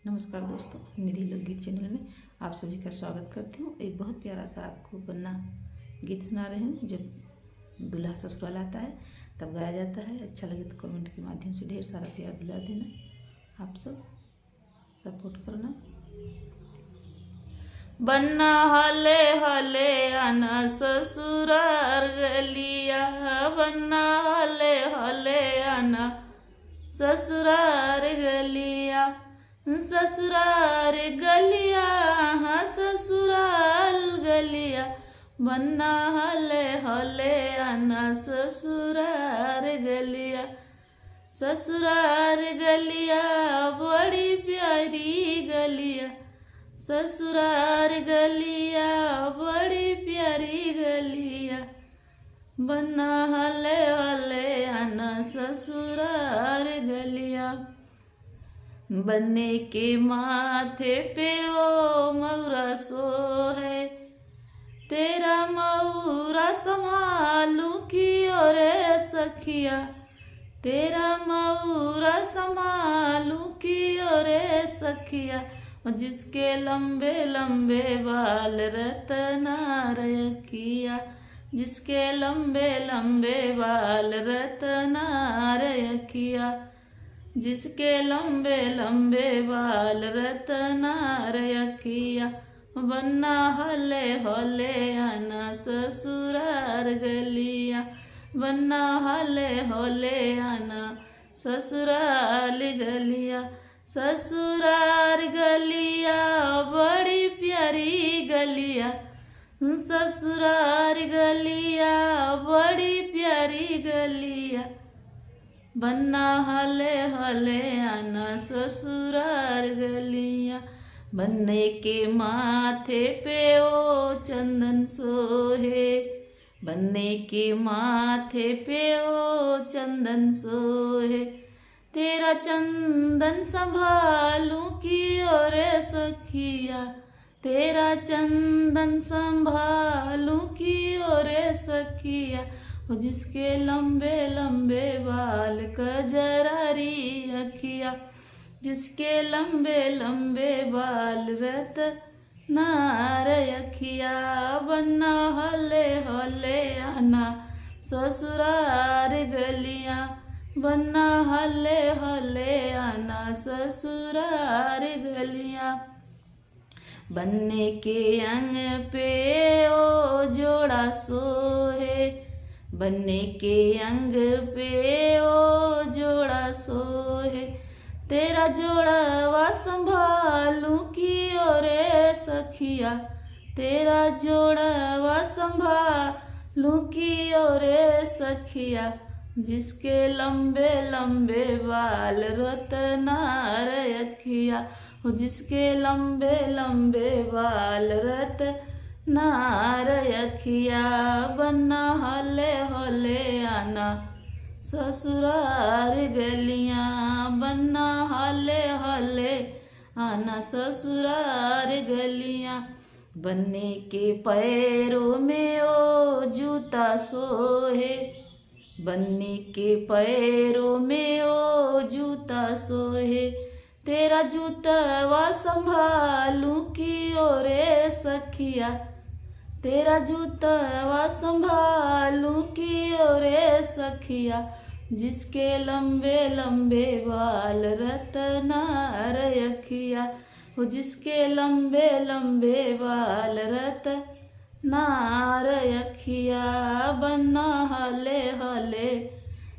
नमस्कार दोस्तों, निधि लोकगीत चैनल में आप सभी का स्वागत करती हूँ। एक बहुत प्यारा सा आपको बन्ना गीत सुना रही हूँ। जब दूल्हा ससुराल आता है तब गाया जाता है। अच्छा लगे तो कमेंट के माध्यम से ढेर सारा प्यार दिला देना। आप सब सपोर्ट करना। बन्ना हले हले आना ससुराल गलिया, बन्ना हले हले आना ससुराल गलिया, ससुराल गलिया, हाँ ससुराल गलिया, बन्ना हले हले आना ससुराल गलिया, ससुराल गलिया बड़ी प्यारी गलिया, ससुराल गलिया बड़ी प्यारी गलिया, बन्ना हले हले आना ससुराल गलिया। बन्ने के माथे पे ओ मऊरा सोहे, तेरा मऊरा संभालू की और सखिया, तेरा मऊरा संभालू की और सखिया, जिसके लंबे लंबे बाल रतनार अखिया, जिसके लंबे लंबे बाल रतनार अखिया, जिसके लंबे लंबे बाल रतनार अखिया, बन्ना हले हले आना ससुराल गलिया, बन्ना हले हले आना ससुराल गलिया, ससुराल गलिया बड़ी प्यारी गलिया, ससुराल गलिया बड़ी प्यारी गलिया, बन्ना हले हले आना ससुराल गलिया। बन्ने के माथे पे ओ चंदन सोहे, बन्ने के माथे पे ओ चंदन सोहे, तेरा चंदन संभालू की और सखिया, तेरा चंदन संभालू की और सखिया, जिसके लंबे लंबे बाल कजरारी अखिया, जिसके लंबे लंबे बाल रतनार अखिया, बन्ना हले हले आना ससुराल गलिया, बन्ना हले हले आना ससुराल गलिया। बन्ने के अंग पे ओ जोड़ा सोहे, बन्ने के अंग पे ओ जोड़ा सोहे, तेरा जोड़वा संभालू की और सखिया, तेरा जोड़वा संभालू की और सखिया, जिसके लंबे लंबे बाल रतनार अखिया, जिसके लंबे लंबे बाल रतनार अखिया, बन्ना हले हले आना ससुराल गलिया, बन्ना हले हले आना ससुराल गलिया। बन्ने के पैरों में ओ जूता सोहे, बन्ने के पैरों में ओ जूता सोहे, तेरा जूतवा संभालू की और सखिया, तेरा जूतवा संभालू की और सखिया, जिसके लंबे लंबे बाल रतनार अखिया, जिसके लंबे लंबे बाल रतनार अखिया, बन्ना हले हले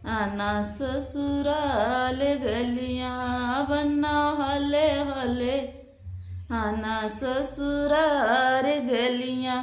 आना ससुराल गलिया, बन्ना हले हले आना ससुराल गलिया।